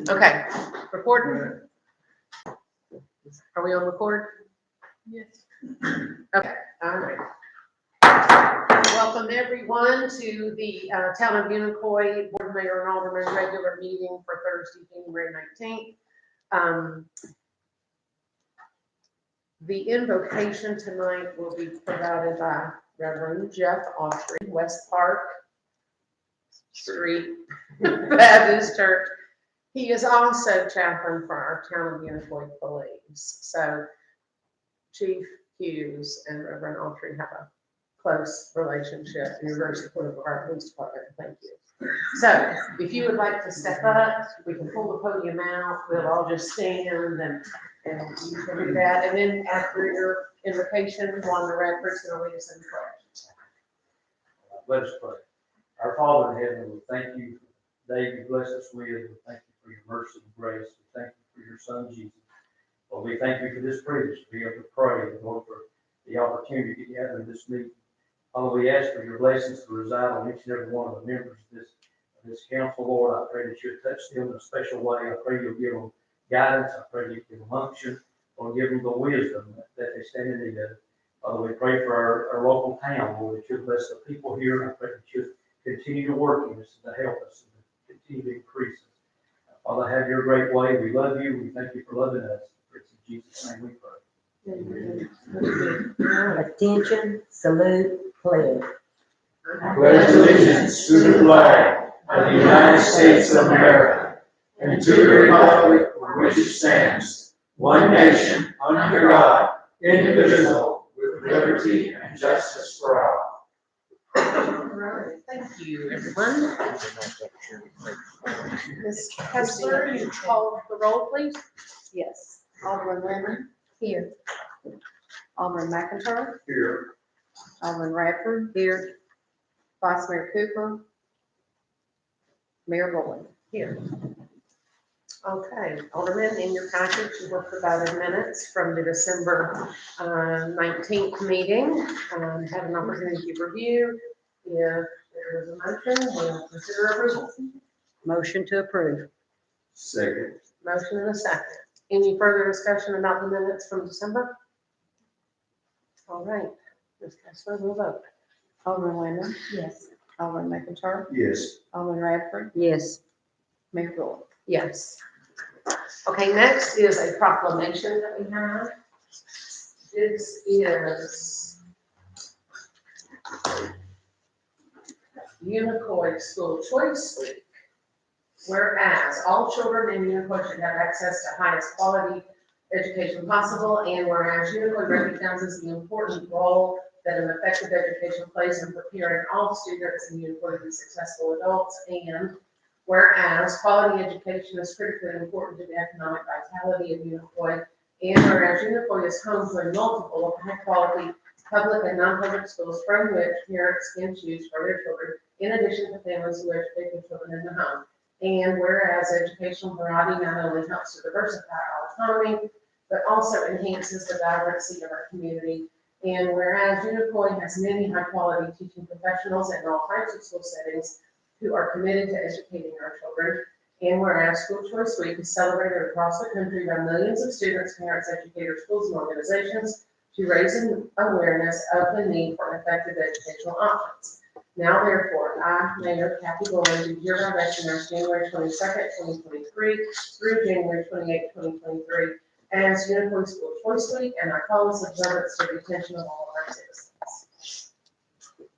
Okay, recording? Are we on record? Yes. Okay, all right. Welcome everyone to the Town of Unicoi Board Mayor and Alderman regular meeting for Thursday, January 19th. The invocation tonight will be provided by Reverend Jeff Autry, West Park Street Baptist Church. He is also chaplain for our Town of Unicoi Police. So Chief Hughes and Reverend Autry have a close relationship, and you're very supportive of our police department. Thank you. So if you would like to step up, we can pull the podium out. We'll all just stand and you can do that. And then after your invocation, Wanda Radford's going to lead us in prayer. Let us pray. Our Father in heaven, we thank you for the day you bless us with. We thank you for your mercy and grace. We thank you for your Son, Jesus. Lord, we thank you for this privilege to be able to pray, and Lord, for the opportunity to gather in this meeting. Father, we ask for your blessings to reside on each and every one of the members of this council, Lord. I pray that you'll touch them in a special way. I pray you'll give them guidance. I pray you'll give them unction, or give them the wisdom that they stand in need of. Father, we pray for our local town, Lord, that you'll bless the people here. And I pray that you'll continue to work in us to help us and continue to increase us. Father, have your great way. We love you. We thank you for loving us. It's in Jesus' name we pray. Attention, salute, pledge. Pledge allegiance to the flag of the United States of America and to the republic for which it stands, one nation, under God, indivisible, with liberty and justice for all. All right, thank you, everyone. Ms. Kessler, you call the roll, please? Yes. Alderman Lemon? Here. Alderman McIntyre? Here. Alderman Radford? Here. Vice Mayor Cooper? Mayor Boyd? Here. Okay, Alderman, in your package, you were provided minutes from the December 19th meeting. Had an opportunity to review. If there is a motion, we'll consider approval. Motion to approve. Second. Motion and a second. Any further discussion about the minutes from December? All right, Ms. Kessler, we'll vote. Alderman Lemon? Yes. Alderman McIntyre? Yes. Alderman Radford? Yes. Mayor Boyd? Yes. Okay, next is a proclamation that we have. This is Unicoi School Choice Week. Whereas all children in Unicoi should have access to highest quality education possible, and whereas Unicoi recognizes the important role that an effective education plays in preparing all students in Unicoi to be successful adults, and whereas quality education is critically important to the economic vitality of Unicoi, and whereas Unicoi is home to a multiple of high-quality public and non-public schools from which parents can choose for their children, in addition to families who educate their children in the home. And whereas educational variety not only helps to diversify our economy, but also enhances the vibrancy of our community. And whereas Unicoi has many high-quality teaching professionals in all types of school settings who are committed to educating our children. And whereas School Choice Week is celebrated across the country by millions of students, parents, educators, schools, and organizations to raise an awareness of the need for effective educational options. Now, therefore, I, Mayor Kathy Boyd, do hereby recognize January 22nd, 2023 through January 28th, 2023 as Unicoi School Choice Week, and I call this observance to the attention of all of our citizens.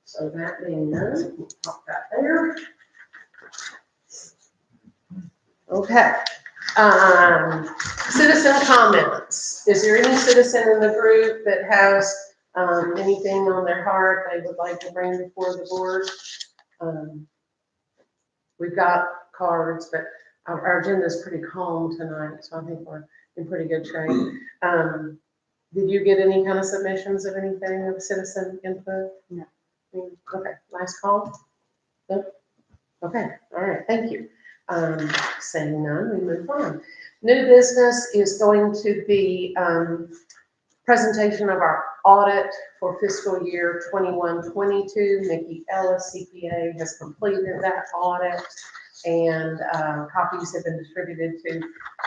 So that being done, we'll pop that there. Okay. Citizen comments. Is there any citizen in the group that has anything on their heart they would like to bring before the board? We've got cards, but our agenda is pretty calm tonight, so I think we're in pretty good shape. Did you get any kind of submissions of anything of citizen input? No. Okay, last call? Nope. Okay, all right, thank you. Saying none, we move on. New business is going to be presentation of our audit for fiscal year 21-22. Nikki Ellis, CPA, has completed that audit. And copies have been distributed to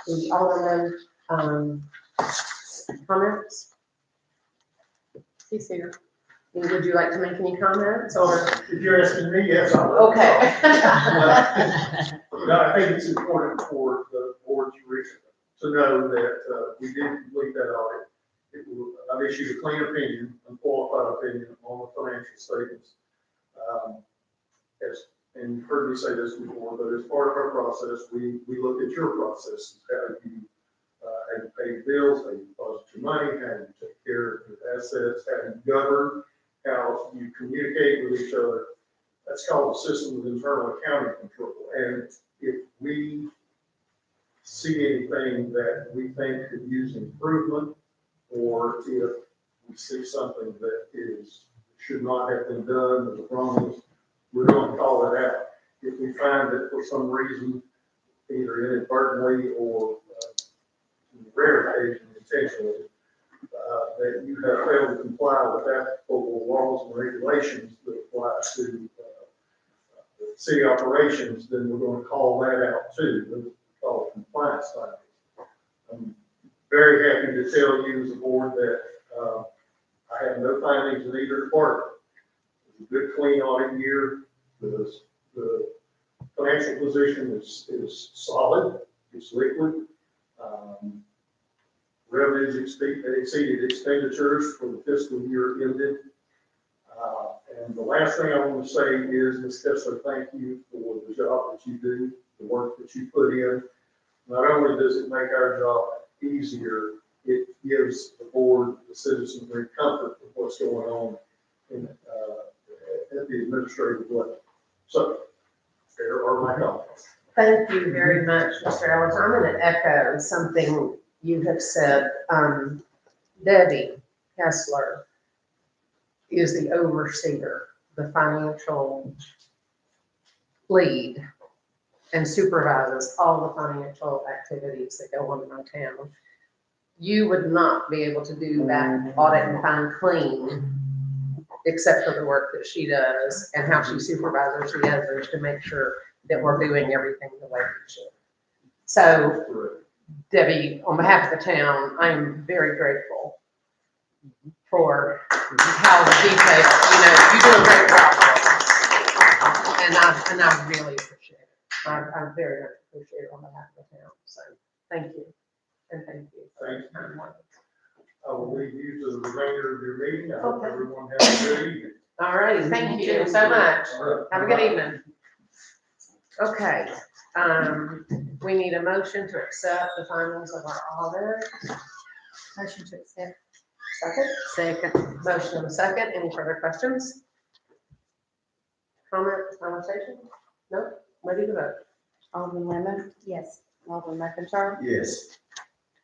the aldermen. Comments? He's here. Would you like to make any comments or? If you're asking me, yes, I will. Okay. No, I think it's important for the board to know that we did complete that audit. I've issued a clean opinion, unqualified opinion on the financial statements. And you've heard me say this before, but as part of our process, we look at your processes, how you pay bills, how you budget your money, how you take care of your assets, how you govern, how you communicate with each other. That's called a system of internal accounting control. And if we see anything that we think could use improvement, or if we see something that should not have been done, or the wrong, we're going to call it out. If we find that for some reason, either inadvertently or in rare occasion intentionally, that you have failed to comply with applicable laws and regulations that apply to city operations, then we're going to call that out too. Those are called compliance findings. I'm very happy to tell you as a board that I have no findings in either department. It's a good, clean audit year. The financial position is solid, it's liquid. Revenues exceeded expenditures for the fiscal year ended. And the last thing I want to say is, Ms. Kessler, thank you for the job that you do, the work that you put in. Not only does it make our job easier, it gives the board, the citizenry, comfort with what's going on at the administrative level. So, there are my comments. Thank you very much, Mr. Ellis. I'm going to echo something you have said. Debbie Kessler is the overseer, the financial lead, and supervises all the financial activities that go on in our town. You would not be able to do that audit and find clean except for the work that she does and how she supervises the others to make sure that we're doing everything the way we should. So, Debbie, on behalf of the town, I am very grateful for how detailed, you do a great job. And I really appreciate it. I very much appreciate it on behalf of the town. So, thank you. And thank you. Thank you. I will leave you to the remainder of your meeting. I hope everyone has a good evening. All right, thank you so much. Have a good evening. Okay, we need a motion to accept the findings of our audit. Motion to accept. Second? Second. Motion and a second. Any further questions? Comments, conversation? No? Ready to vote? Alderman Lemon? Yes. Alderman McIntyre? Yes.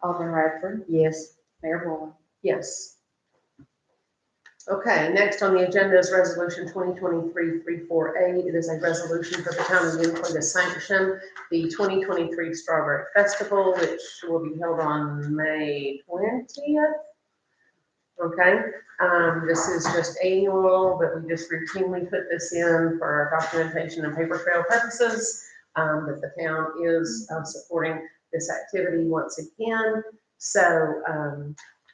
Alderman Radford? Yes. Mayor Boland? Yes. Okay, next on the agenda is Resolution 2023-348. It is a resolution for the town of Unicoi to sanction the 2023 Strawberry Festival, which will be held on May 20th. Okay, this is just annual, but we just routinely put this in for our documentation and paper trail purposes. That the town is supporting this activity once again. So,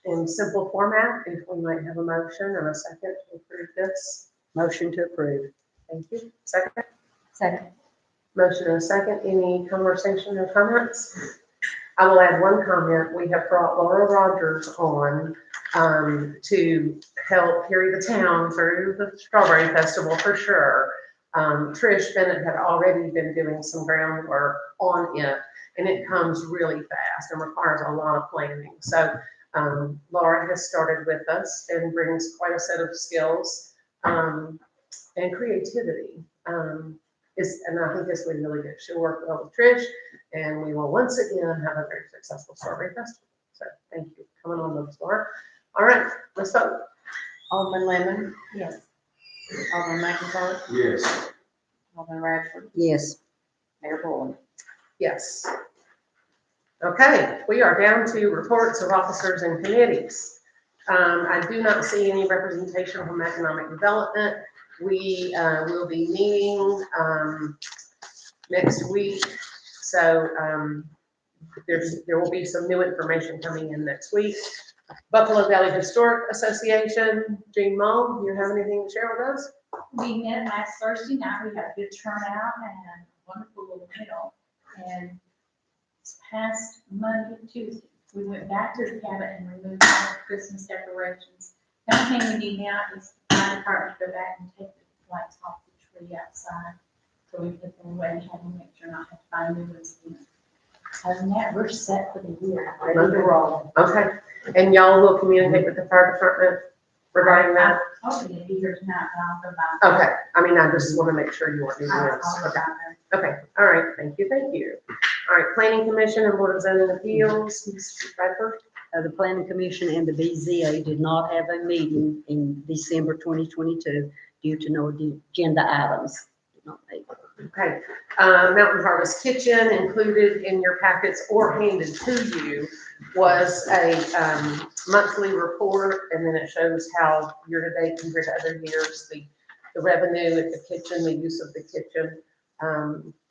in simple format, if we might have a motion and a second to approve this. Motion to approve. Thank you. Second. Second. Motion and a second. Any conversation or comments? I will add one comment. We have brought Laura Rogers on to help carry the town through the Strawberry Festival for sure. Trish Bennett had already been doing some groundwork on it, and it comes really fast and requires a lot of planning. So Laura has started with us and brings quite a set of skills and creativity. And I think this will be really good. She'll work well with Trish, and we will once again have a very successful Strawberry Festival. So thank you for coming on, Laura. All right, let's vote. Alderman Lemon? Yes. Alderman McIntyre? Yes. Alderman Radford? Yes. Mayor Boland? Yes. Okay, we are down to reports of officers and committees. I do not see any representation from economic development. We will be meeting next week. So, there will be some new information coming in next week. Buffalo Valley Historic Association, Jean Mull, do you have anything to share with us? We met last Thursday night, we had a good turnout and a wonderful little meal. And this past Monday, Tuesday, we went back to the cabin and removed all the Christmas decorations. The only thing we need now is the fire department to go back and take the lights off the tree outside. So we put them away and have them make sure not to have to find new ones again. Other than that, we're set for the year, ready to roll. Okay, and y'all will communicate with the fire department regarding that? I'm hoping to be here tonight, but I'll go by. Okay, I mean, I just want to make sure you are doing I'll this. go Okay. down there. Okay, all right, thank you, thank you. All right, Planning Commission and Board of Zoning Appeals, Mr. Bradford. The Planning Commission and the BZA did not have a meeting in December 2022 due to no agenda items. Did not make it. Okay, Mountain Harvest Kitchen included in your packets or handed to you was a, monthly report, and then it shows how year-to-date compared to other years, the revenue at the kitchen, the use of the kitchen,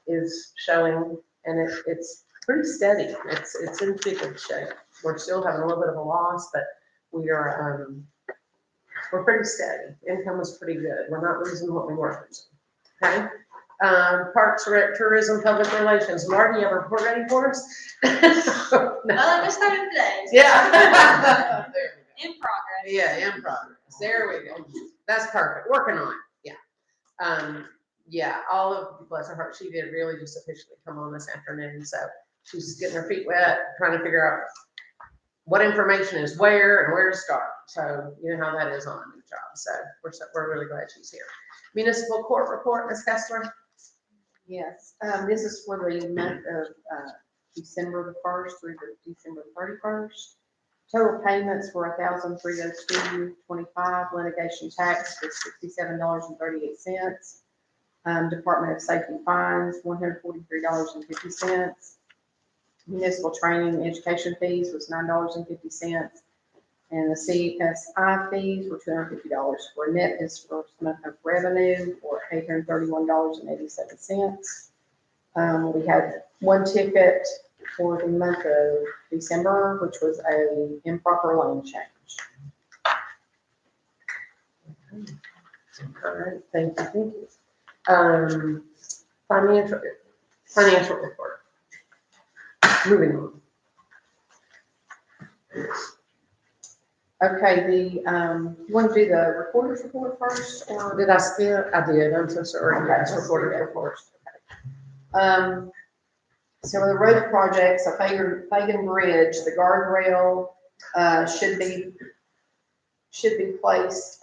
is showing, and it's pretty steady. It's in pretty good shape. We're still having a little bit of a loss, but we are, we're pretty steady. Income is pretty good. We're not losing what we were losing. Okay? Parks, Rec, Tourism, Public Relations. Marty, you have a report ready for us? Oh, just started today. Yeah. There we go. In progress. Yeah, in progress. There we go. That's perfect. Working on it. Yeah. Yeah, all of, bless her heart, she did really just officially come on this afternoon. So she's just getting her feet wet, trying to figure out what information is where and where to start. So you know how that is on a new job. So we're really glad she's here. Municipal Court report, Ms. Kessler. Yes, this is for the month of December the 1st through the December 31st. Total payments were $1,302.25. Litigation tax was $67.38. Department of Safety fines, $143.50. Municipal training and education fees was $9.50. And the CSI fees were $250 for a net disbursement of revenue or $831.87. We had one ticket for the month of December, which was a improper lane change. All right, thank you, thank you. Financial report. Moving on. Okay, you want to do the recorder's report first, or? Did I skip? I did, I'm so sorry. Okay, Yes, let's reported do that report. So the road projects, a Fagan Bridge, the guardrail, should be placed,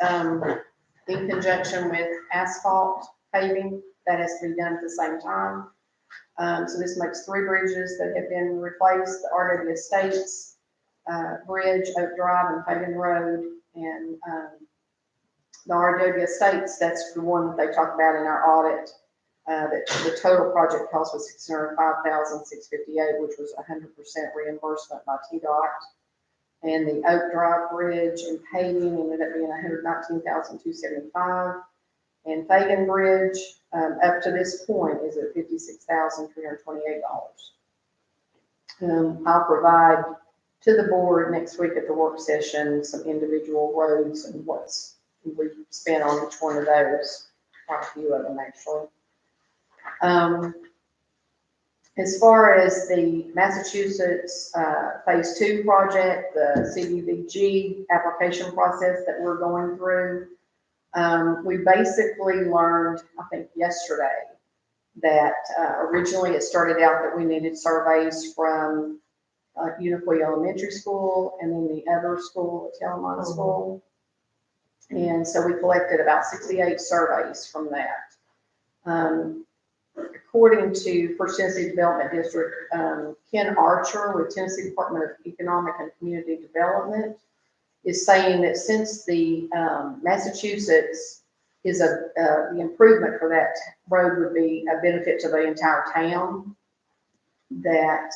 in conjunction with asphalt paving. That has to be done at the same time. So this makes 3 bridges that have been replaced, the RW Estates, Bridge, Oak Drive, and Fagan Road. And, the RW Estates, that's the one that they talked about in our audit. That the total project cost was $605,658, which was 100% reimbursement by TDOT. And the Oak Drive Bridge and paving ended up being $119,275. And Fagan Bridge, up to this point, is at $56,328. I'll provide to the board next week at the work session some individual roads and what's we spent on each one of those, quite a few of them actually. As far as the Massachusetts Phase 2 project, the CDBG application process that we're going through, we basically learned, I think yesterday, that originally it started out that we needed surveys from Unicoi Elementary School and then the other school, the Telamon School. And so we collected about 68 surveys from that. According to First Tennessee Development District, Ken Archer with Tennessee Department of Economic and Community Development is saying that since the Massachusetts is the improvement for that road would be a benefit to the entire town, that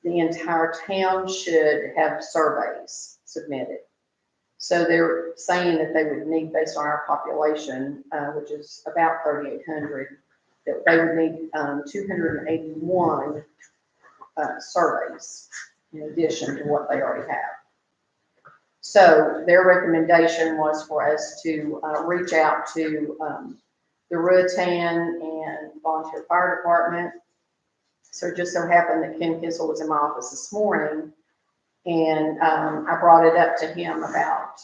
the entire town should have surveys submitted. So they're saying that they would need, based on our population, which is about 3,800, that they would need, 281, surveys in addition to what they already have. So their recommendation was for us to, reach out to, the Rutan and Volunteer Fire Department. So it just so happened that Ken Kissel was in my office this morning, and I brought it up to him about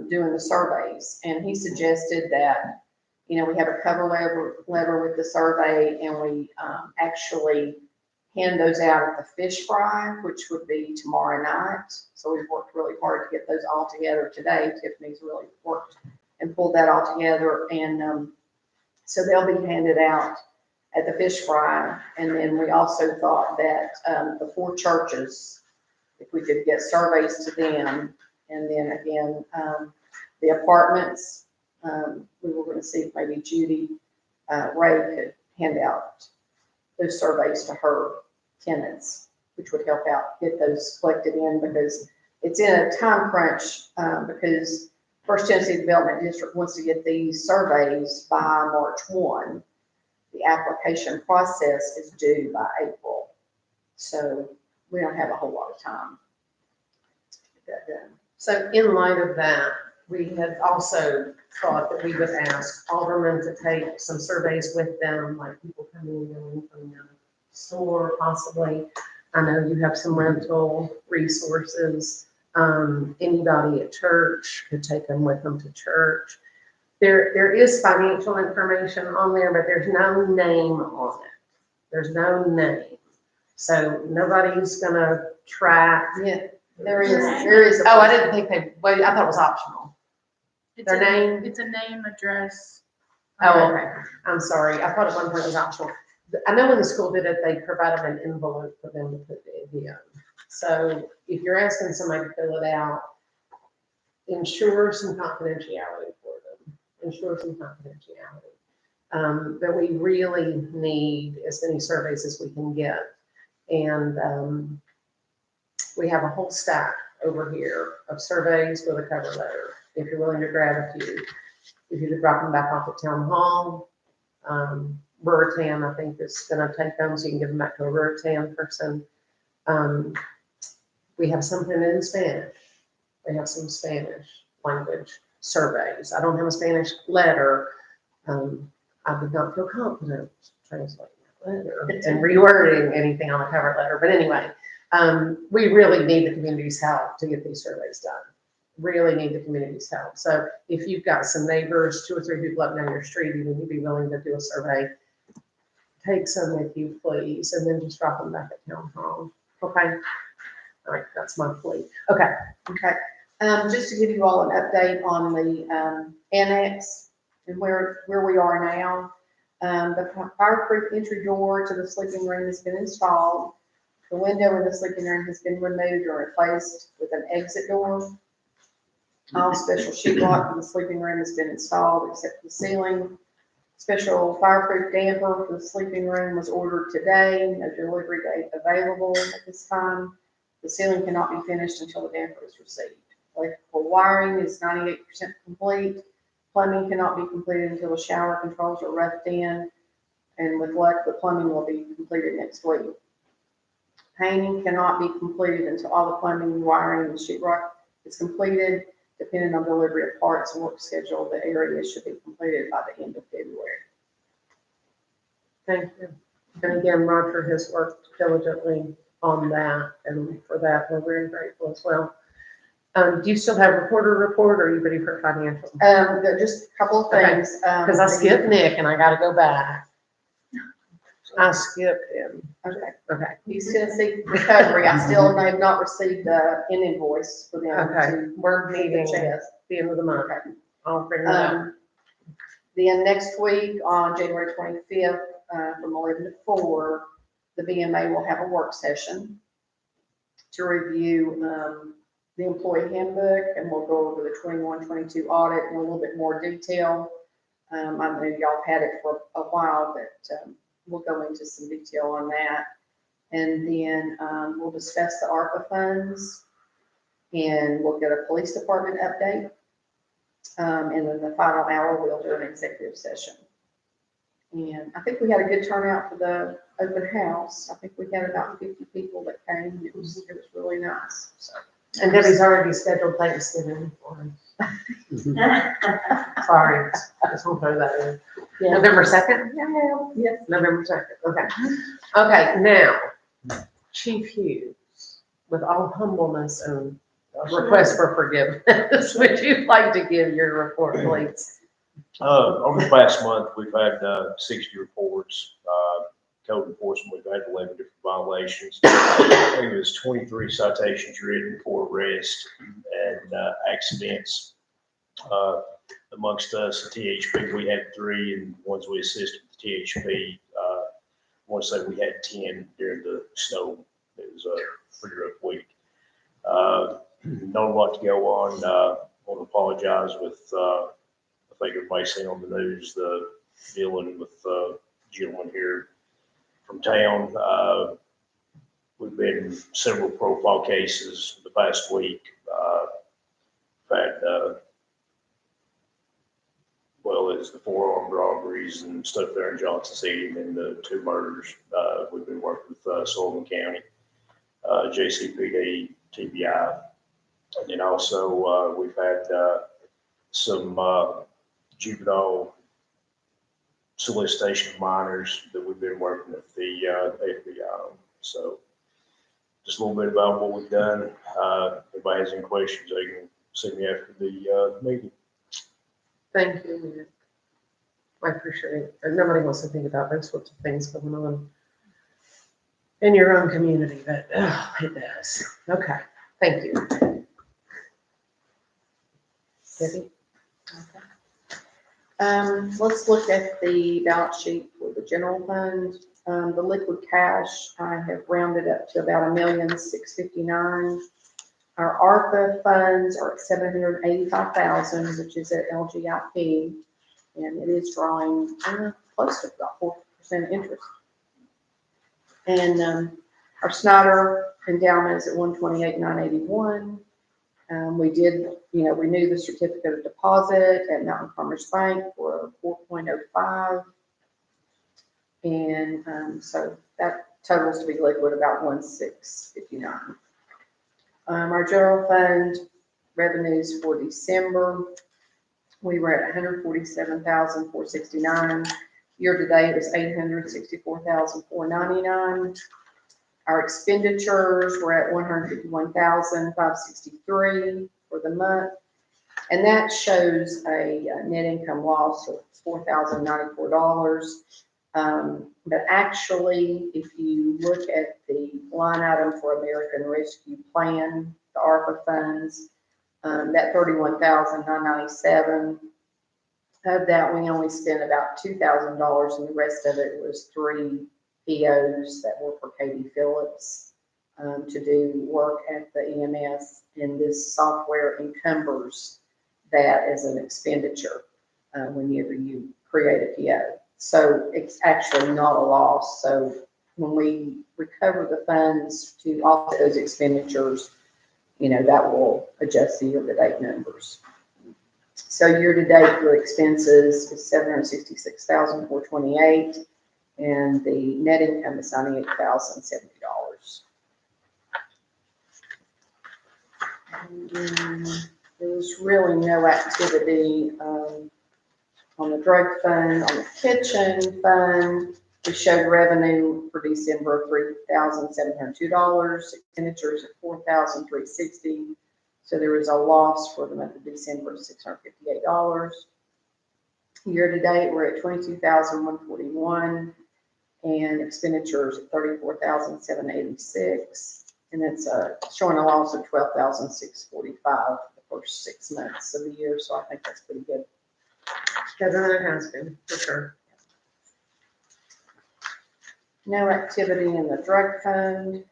doing the surveys, and he suggested that, you know, we have a cover letter with the survey, and we actually hand those out at the fish fry, which would be tomorrow night. So we've worked really hard to get those all together today. Tiffany's really worked and pulled that all together, and so they'll be handed out at the fish fry. And then we also thought that the 4 churches, if we could get surveys to them, and then again, the apartments, we were going to see if maybe Judy Ray could hand out those surveys to her tenants, which would help out get those collected in, because it's in a time crunch, because First Tennessee Development District wants to get these surveys by March 1. The application process is due by April. So we don't have a whole lot of time to get that done. So in light of that, we had also thought that we would ask aldermen to take some surveys with them, like people coming in from the store possibly. I know you have some rental resources. Anybody at church could take them with them to church. There is financial information on there, but there's no name on it. There's no name. So nobody's gonna track. Yeah, there is. Oh, I didn't think they, wait, I thought it was optional. It's Their a- name? It's a name, address. Oh, okay. I'm sorry. I thought at one point it was optional. I know when the school did it, they provided an envelope for them to put the in. So if you're asking somebody to fill it out, ensure some confidentiality for them. Ensure some confidentiality. But we really need as many surveys as we can get. And we have a whole stack over here of surveys with a cover letter. If you're willing to grab a few, if you could drop them back off at town hall. Ruritan, I think, is gonna take them, so you can give them back to a Ruritan person. We have something in Spanish. We have some Spanish language surveys. I don't have a Spanish letter. I did not feel confident translating that letter and rewording anything on the cover letter. But anyway, we really need the community's help to get these surveys done. Really need the community's help. So if you've got some neighbors, 2 or 3 people up and down your street, even you'd be willing to do a survey, take some with you, please, and then just drop them back at town hall. Okay? All right, that's my plea. Okay. Okay, just to give you all an update on the annex and where we are now. The fireproof entry door to the sleeping room has been installed. The window in the sleeping room has been removed or replaced with an exit door. All special sheetrock in the sleeping room has been installed except the ceiling. Special fireproof damper for the sleeping room was ordered today. No delivery date available at this time. The ceiling cannot be finished until the damper is received. Electrical wiring is 98% complete. Plumbing cannot be completed until the shower controls are roughed in. And with luck, the plumbing will be completed next week. Painting cannot be completed until all the plumbing, wiring, and sheetrock is completed. Depending on delivery of parts and work schedule, the area should be completed by the end of February. Thank you. And again, Roger has worked diligently on that, and for that, we're very grateful as well. Do you still have reporter report, or are you ready for financial? There are just a couple of things. Because I skipped Nick and I gotta go back. I skipped him. Okay. Okay. East Tennessee Recovery, I still have not received an invoice for them Okay. to We're meeting check. at the end of the month. I'll bring that up. Then next week, on January 25th, from 11 to 4, the BMA will have a work session to review the employee handbook, and we'll go over the 21-22 audit in a little bit more detail. I know y'all had it for a while, but we'll go into some detail on that. And then we'll discuss the ARPA funds, and we'll get a police department update. And then the final hour, we'll do an executive session. And I think we had a good turnout for the open house. I think we had about 50 people that came. It was really nice, so. And Debbie's already scheduled Thanksgiving for him. Sorry, I just won't throw that in. Yeah. November 2nd? Yes. November 2nd, okay. Okay, now, Chief Hughes, with all humbleness and request for forgiveness, would you like to give your report, please? Over the past month, we've had 60 reports. Code enforcement, we've had 11 different violations. I think it was 23 citations written, 4 arrests, and accidents. Amongst us, the THP, we had 3, and ones we assisted with the THP, I want to say we had 10 during the snow. It was a pretty rough week. Not a lot to go on. I want to apologize with, I think everybody's seen on the news, the dealing with gentleman here from town. We've been in several profile cases the past week. We've had, well, it's the 4 armed robberies and stuff there in Johnson City, and the 2 murders. We've been working with Sullivan County, JCPD, TBI. And then also, we've had some juvenile solicitation of minors that we've been working with the FBI on. So just a little bit about what we've done. If anybody has any questions, they can see me after the meeting. Thank you, Nick. I appreciate it. And nobody wants to think about those sorts of things going on in your own community, but it does. Okay, thank you. Debbie? Let's look at the balance sheet for the general fund. The liquid cash, I have rounded up to about $1,659,000. Our ARPA funds are at $785,000, which is at LGIP, and it is drawing close to about 4% interest. And our Snyder endowment is at $128,981. We did, renew the certificate of deposit at Mountain Farmers Bank for 4.05. And so that totals to be liquid about 1,659. Our general fund revenues for December, we were at 147,469. Year to date was 864,499. Our expenditures were at 151,563 for the month, and that shows a net income loss of $4,094. But actually, if you look at the line item for American Rescue Plan, the ARPA funds, that $31,997, of that we only spent about $2,000, and the rest of it was 3 POs that were for Katie Phillips to do work at the EMS, and this software encumbers that as an expenditure whenever you create a PO. So it's actually not a loss. So when we recover the funds to offset those expenditures, that will adjust the year-to-date numbers. So year-to-date for expenses is $766,428, and the net income is $98,070. There was really no activity on the drug fund. On the kitchen fund, we showed revenue for December of $3,702, expenditures of $4,360. So there was a loss for the month of December of $658. Year to date, we're at $22,141, and expenditures at $34,786, and it's showing a loss of $12,645 the first 6 months of the year. So I think that's pretty good. Better than it has been, for sure. No activity in the drug fund.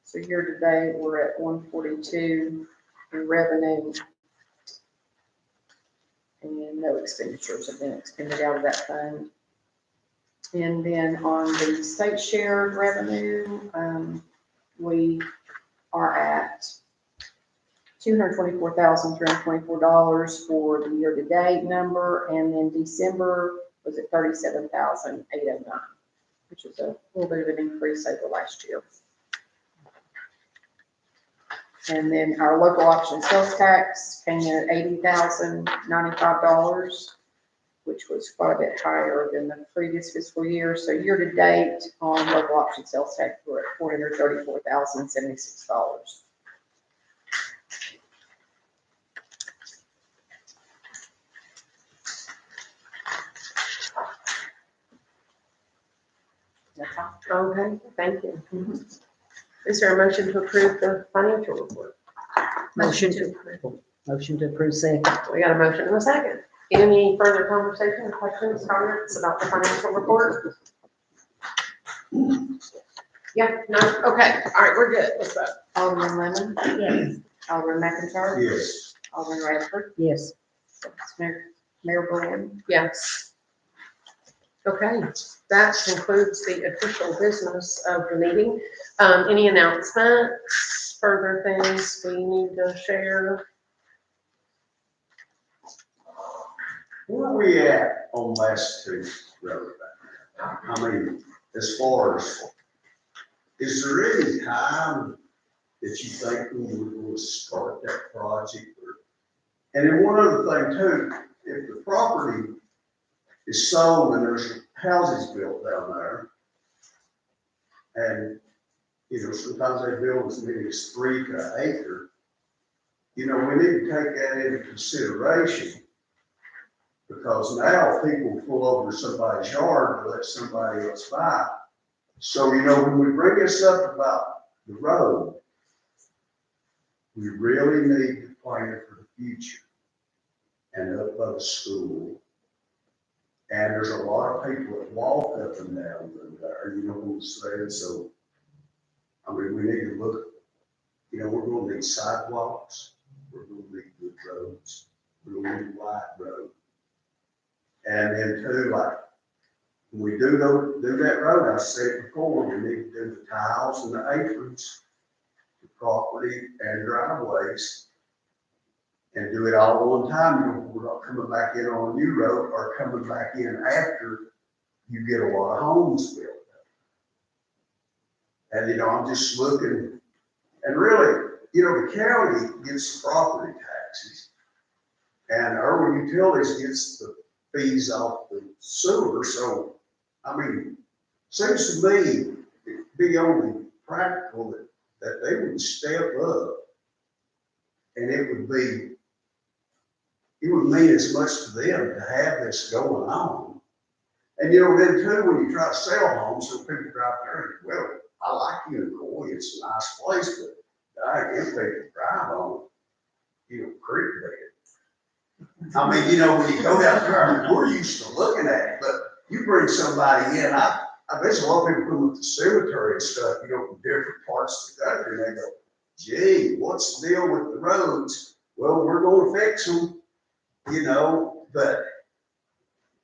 So year to date, we're at 142 in revenue, and no expenditures have been expended out of that fund. And then on the state shared revenue, we are at $224,324 for the year-to-date number, and then December was at 37,809, which is a little bit of an increase over last year. And then our local option sales tax came in at $80,095, which was quite a bit higher than the previous fiscal year. So year to date on local option sales tax, we're at $434,076. That's all. Okay, thank you. Is there a motion to approve the financial report? Motion to approve second. We got a motion and a second. Any further conversation, questions, comments about the financial report? Yeah, no, okay, all right, we're good. Let's vote. Alderman Lemon, Yes. Alderman McIntyre, Yes. Alderman Radford, Yes. Mayor Gordon. Yes. Okay, that concludes the official business of the meeting. Any announcements, further things we need to share? Where are we at on Massachusetts Road back there? I mean, as far as, is there any time that you think we would going to start that project? And then one other thing too, if the property is sold and there's houses built down there, and, you know, sometimes they build as many as 3 to an acre, you know, we need to take that into consideration. Because now people pull over somebody's yard to let somebody else buy. So, you know, when we bring this up about the road, we really need to plan for the future and up by the school. And there's a lot of people that walk up and down there, you know what I'm saying? So, I mean, we need to look, you know, we're gonna need sidewalks, we're gonna need good roads, we're gonna need wide roads. And then too, like, when we do that road, I said it before, we need to do the tiles and the aprons, the property and driveways, and do it all at one time. You know, we're not coming back in on a new road or coming back in after you get a lot of homes built. And, you know, I'm just looking, and really, you know, the county gets property taxes, and Irwin Utilities gets the fees off the sewer. So, I mean, seems to me it'd be only practical that they would step up, and it would mean as much to them to have this going on. And you know, then too, when you try to sell homes, so people drive there, well, I like Unicoi, it's a nice place, but I ain't people drive on, you know, creek bed. I mean, you know, when you go down there, I mean, we're used to looking at it, but you bring somebody in, I bet a lot of people come with the cemetery and stuff, you know, from different parts of the country, and they go, gee, what's the deal with the roads? Well, we're gonna fix them, you know, but,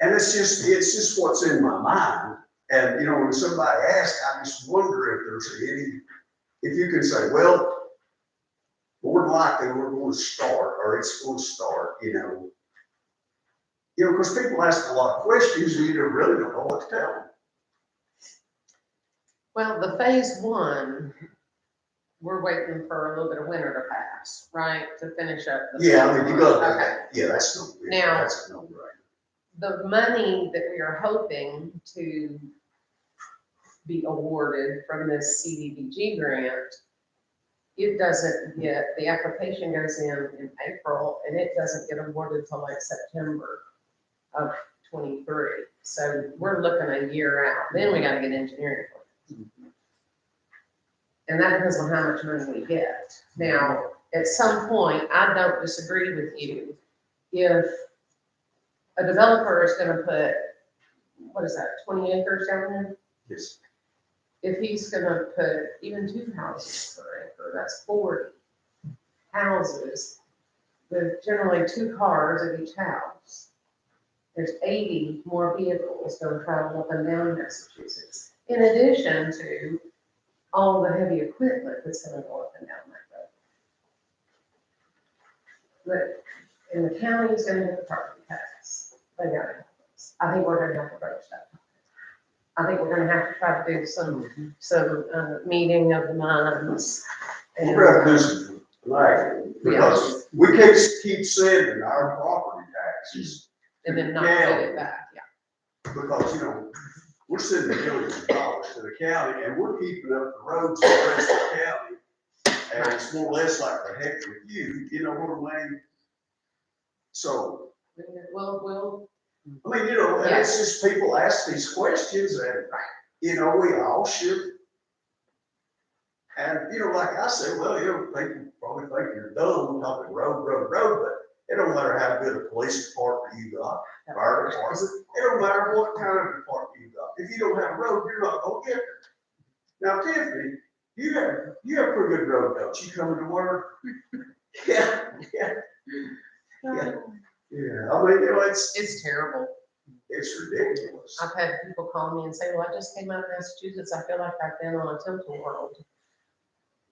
and it's just what's in my mind. And, you know, when somebody asks, I just wonder if there's if you can say, well, more than likely we're going to start, or it's going to start, you know, because people ask a lot of questions and you really don't know what to tell them. Well, the phase 1, we're waiting for a little bit of winter to pass, right, to finish up. the Yeah, I mean, you go, Okay. yeah, that's no, Now- that's no right. The money that we are hoping to be awarded from this CDBG grant, it doesn't get, the application goes in April, and it doesn't get awarded till like September of 23. So we're looking a year out, then we gotta get engineering plans. And that depends on how much money we get. Now, at some point, I don't disagree with you. If a developer is gonna put, what is that, 20 acres down there? Yes. If he's gonna put even 2 houses per acre, that's 40 houses with generally 2 cars at each house. There's 80 more vehicles gonna travel up and down Massachusetts, in addition to all the heavy equipment that's gonna go up and down that road. But, and the county's gonna get the property tax, they gotta help us. I think we're gonna have to broach that. I think we're gonna have to try to do some meeting of the minds. And, We're gonna do some flagging, because we can't keep sending our property taxes. and then not get it back, yeah. Because, you know, we're sending millions of dollars to the county, and we're keeping up the roads of the rest of the county. And it's more or less like the heck with you know what I mean? So, We'll, I mean, you know, and it's just people ask these questions, and, you know, we all should. And, you know, like I said, well, you know, people probably think you're dumb, talking road, but it don't matter how good a police department you got, fire department, it don't matter what kind of department you got. If you don't have a road, you're not gonna get there. Now, Tiffany, you have pretty good road, don't you, coming to work? Yeah. I mean, you know, it's terrible. it's ridiculous. I've had people call me and say, well, I just came out of Massachusetts, I feel like I've been on a Temple World.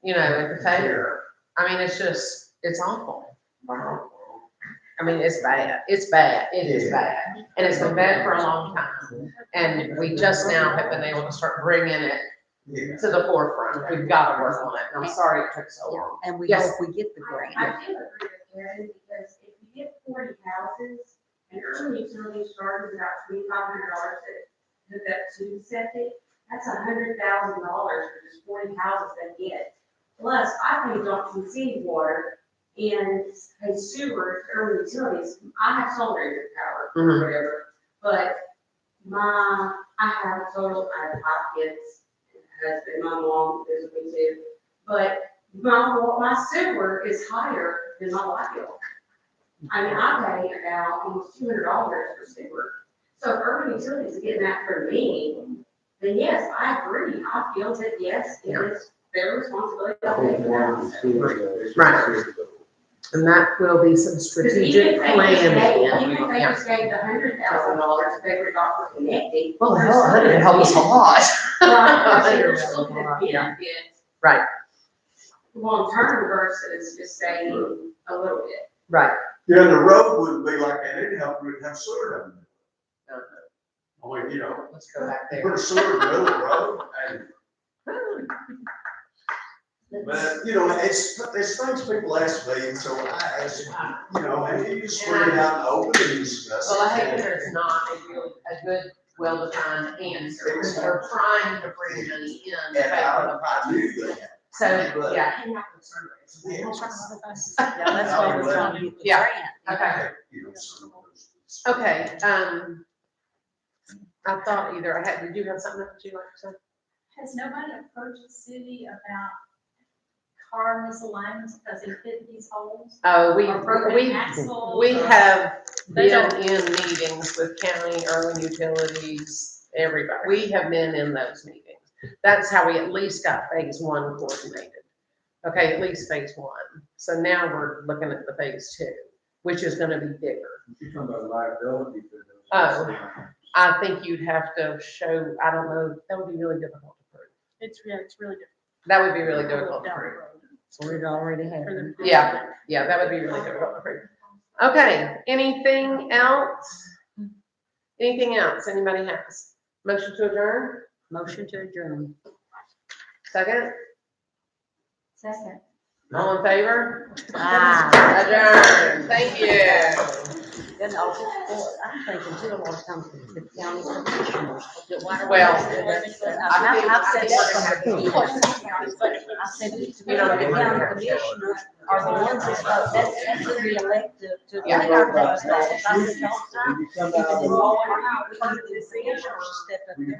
You know, at the fair. I mean, it's awful. I mean, it's bad, it is bad, and it's been bad for a long time. And we just now have been able to start bringing it Yeah. to the forefront, we've got to work on it, and I'm sorry it took so long. And we Yes. hope we get the grant. I do agree with Karen, because if you get 40 houses, and urban utilities charges about $2,500 to hook up to septic, that's $100,000 for just 40 houses they get. Plus, I pay Johnson City water and pay sewer, urban utilities, I have solar energy power, or Mhm. whatever, but I have a total, I have 5 kids, husband, my mom is with me too, but my sewer is higher than my light bill. I mean, I pay about almost $200 for sewer. So if urban utilities are getting that for me, then yes, I agree. I feel that yes, it is their responsibility to pay for that. Right. And that will be some strategic planning. Even if they just gave the $100,000 if they were not connected. Well, hell, that'd help us a lot. Right, so you're still gonna Yeah. benefit. Right. Long term versus just saying a little bit. Right. Yeah, the road wouldn't be like that, it'd have sewer down there. I mean, you know, Let's go back put there. a sewer in the middle of the road, and, but, you know, it's things people ask me, and so I ask, you know, and you just bring it out and open and discuss it. Well, I hate that there's not a good, well-defined answer, because we're trying to bring money in. to And pay for the I knew that. So, yeah. And not concerned. Yeah. Yeah, that's why we're trying to get the Yeah. grant. Okay. You know, some of those- Okay, I thought did you have something that you'd like to say? Has nobody approached the city about car miscellaneous because they fit these holes? Oh, Or broken axles? we or- have They been don't- in meetings with county, urban utilities, everybody. We have been in those meetings. That's how we at least got phase 1 coordinated. Okay, at least phase 1. So now we're looking at the phase 2, which is gonna be bigger. You're talking about liability for those. Oh. I think you'd have to show, I don't know, that would be really difficult to prove. It's really difficult. That would be really difficult to prove. So it already happened. Yeah. Yeah, that would be really difficult to prove. Okay, anything else? Anything else anybody has? Motion to adjourn? Motion to adjourn. Second? Second. All in favor? Ah. Adjourn, thank you. Then also, I'm thinking too, a lot of times the county commissioners. Well, I've said that from the beginning. I said it to the county commissioners are the ones that's who we elect to Yeah. make our tax dollars. I said all the time, even in law and order, we need the commissioners to step up to that.